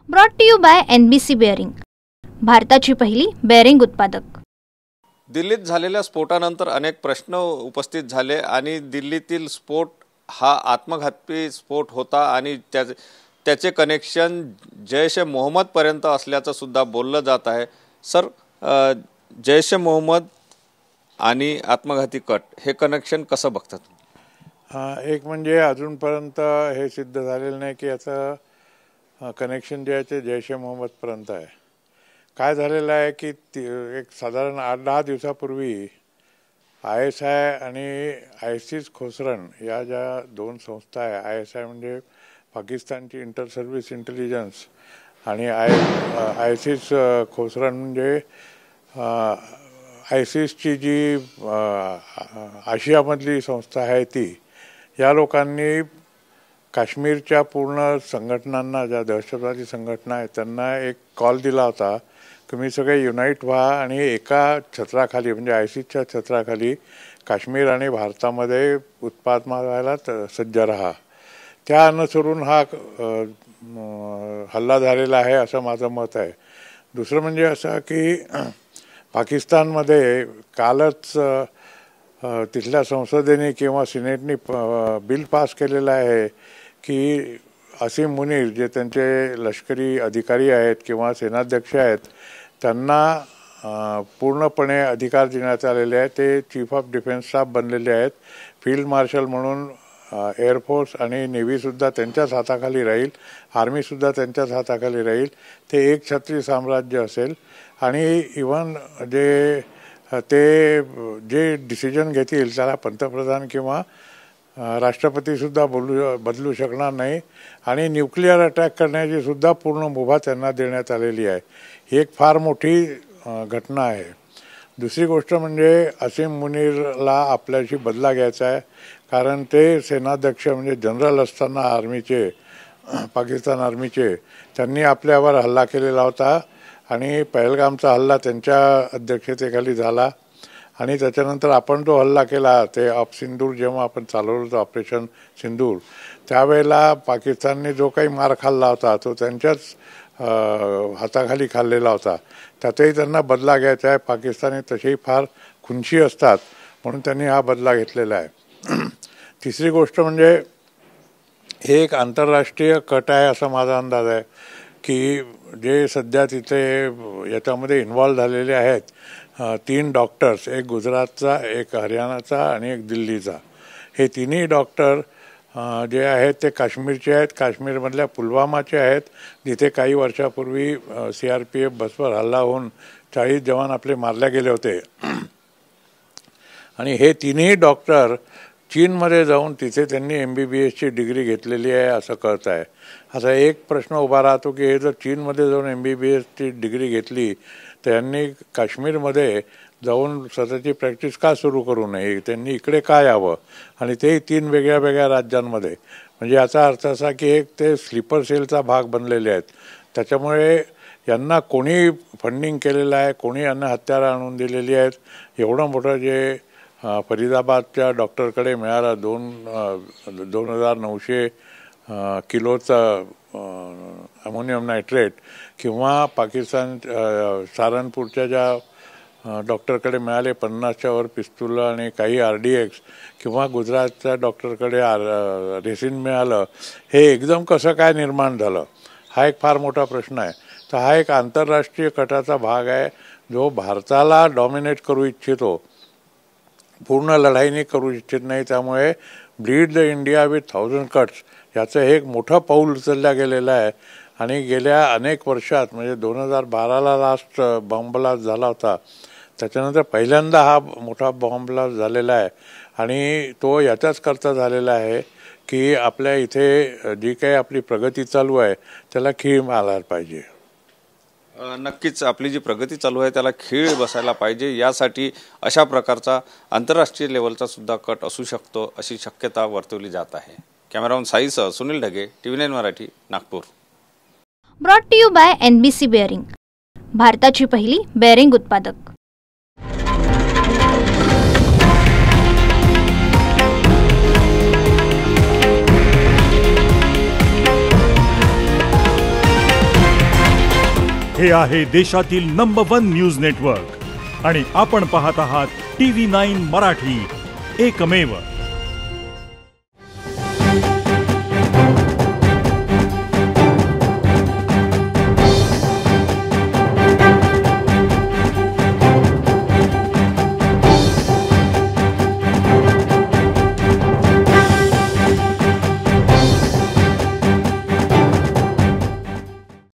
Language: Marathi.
Brought to you by NBC bearing, भारताची पहिली बेअरिंग उत्पादक। दिल्लीत झालेल्या स्फोटानंतर अनेक प्रश्न उपस्थित झाले आणि दिल्लीतील स्फोट हा आत्मघाती स्फोट होता आणि त्याचे कनेक्शन जैश ए मोहम्मद पर्यंत असल्याचं सुद्धा बोललं जात आहे। सर, जैश ए मोहम्मद आणि आत्मघाती कट हे कनेक्शन कसं बघतात? एक म्हणजे अजूनपर्यंत हे सिद्ध झालेलं नाही की याचं कनेक्शन जे आहे ते जैश ए मोहम्मदपर्यंत आहे। काय झालेलं आहे की एक साधारण 8-10 दिवसापूर्वी ISI आणि ISIS खोसरन या ज्या दोन संस्था आहे, ISI म्हणजे पाकिस्तानची इंटर सर्व्हिस इंटेलिजन्स आणि ISIS खोसरन म्हणजे ISISची जी आशियामधली संस्था आहे ती, या लोकांनी काश्मीरच्या पूर्ण संघटनांना, ज्या दहशतवादी संघटना आहेत त्यांना एक कॉल दिला होता की तुम्ही सगळे युनाईट व्हा आणि एका छत्राखाली म्हणजे ISISच्या छत्राखाली काश्मीर आणि भारतामध्ये उत्पादन व्हायला सज्ज राहा। त्या अनुसरून हा हल्ला झालेला आहे असं माझं मत आहे। दुसरं म्हणजे असं की पाकिस्तानमध्ये कालच तिथल्या संसदेने किंवा सिनेटने बिल पास केलेलं आहे की असीम मुनीर जे त्यांचे लष्करी अधिकारी आहेत किंवा सेनाध्यक्ष आहेत त्यांना पूर्णपणे अधिकार देण्यात आलेले आहेत। ते चीफ ऑफ डिफेन्स स्टाफ बनलेले आहेत। फील्ड मार्शल म्हणून एअरफोर्स आणि नेव्हीसुद्धा त्यांच्याच हाताखाली राहील, आर्मीसुद्धा त्यांच्याच हाताखाली राहील। ते एक छत्री साम्राज्य असेल आणि इव्हन जे डिसिजन घेतील त्याला पंतप्रधान किंवा राष्ट्रपतीसुद्धा बदलू शकणार नाही आणि न्यूक्लिअर अटॅक करण्याची सुद्धा पूर्ण मुभा त्यांना देण्यात आलेली आहे। ही एक फार मोठी घटना आहे। दुसरी गोष्ट म्हणजे असीम मुनीरला आपल्याशी बदला घ्यायचा आहे, कारण ते सेनाध्यक्ष म्हणजे जनरल असताना आर्मीचे, पाकिस्तान आर्मीचे, त्यांनी आपल्यावर हल्ला केलेला होता आणि पहलगामचा हल्ला त्यांच्या अध्यक्षतेखाली झाला आणि त्याच्यानंतर आपण जो हल्ला केला ते सिंदूर जेव्हा आपण चालवलं होतं ऑपरेशन सिंदूर, त्यावेळेला पाकिस्तानने जो काही मार खाल्ला होता तो त्यांच्याच हाताखाली खाल्लेला होता। त्यातही त्यांना बदला घ्यायचा आहे। पाकिस्तानी तसेही फार खुनशी असतात म्हणून त्यांनी हा बदला घेतलेला आहे। तिसरी गोष्ट म्हणजे हे एक आंतरराष्ट्रीय कट आहे असा माझा अंदाज आहे की जे सध्या तिथे याच्यामध्ये इन्व्हॉल्व झालेले आहेत 3 डॉक्टर्स, एक गुजरातचा, एक हरियाणाचा आणि एक दिल्लीचा। हे तिन्ही डॉक्टर जे आहेत ते काश्मीरचे आहेत, काश्मीरमधल्या पुलवामाचे आहेत, जिथे काही वर्षापूर्वी CRPF बसवर हल्ला होऊन 40 जवान आपले मारले गेले होते। आणि हे तिन्ही डॉक्टर चीनमध्ये जाऊन तिथे त्यांनी MBBSची डिग्री घेतलेली आहे असं कळत आहे। असा एक प्रश्न उभा राहतो की हे जर चीनमध्ये जाऊन MBBSची डिग्री घेतली तर यांनी काश्मीरमध्ये जाऊन स्वतःची प्रॅक्टिस का सुरू करू नये? त्यांनी इकडे का यावं? आणि ते 3 वेगळ्या वेगळ्या राज्यांमध्ये, म्हणजे याचा अर्थ असा की एक ते स्लीपर सेलचा भाग बनलेले आहेत। त्याच्यामुळे यांना कोणी फंडिंग केलेलं आहे, कोणी यांना हत्यारं आणून दिलेली आहेत। एवढं मोठं जे फरीदाबादच्या डॉक्टरकडे मिळाला 2,900 किलोचा अमोनियम नायट्रेट, किंवा पाकिस्तान सहारनपूरच्या ज्या डॉक्टरकडे मिळाले 50च्या वर पिस्तूल आणि काही RDX, किंवा गुजरातच्या डॉक्टरकडे रेसिन मिळालं, हे एकदम कसं काय निर्माण झालं? हा एक फार मोठा प्रश्न आहे। तर हा एक आंतरराष्ट्रीय कटाचा भाग आहे जो भारताला डॉमिनेट करू इच्छितो, पूर्ण लढाईने करू इच्छित नाही। त्यामुळे bleed the India with 1000 cuts याचं हे एक मोठं पाऊल उचललं गेलेलं आहे। आणि गेल्या अनेक वर्षात म्हणजे 2012ला लास्ट बॉम्ब ब्लास्ट झाला होता, त्याच्यानंतर पहिल्यांदा हा मोठा बॉम्ब ब्लास्ट झालेला आहे आणि तो याच्याच करता झालेला आहे की आपल्या इथे जी काही आपली प्रगती चालू आहे त्याला खीळ मारायला पाहिजे। नक्कीच आपली जी प्रगती चालू आहे त्याला खीळ बसायला पाहिजे, यासाठी अशा प्रकारचा आंतरराष्ट्रीय लेवलचा सुद्धा कट असू शकतो अशी शक्यता वर्तवली जात आहे। कॅमेरामन साईसह Sunil Dhage, TV9 Marathi, Nagpur. Brought to you by NBC bearing, भारताची पहिली बेअरिंग उत्पादक। हे आहे देशातील नंबर 1 न्यूज नेटवर्क आणि आपण पाहत आहात TV9 मराठी, एकमेव.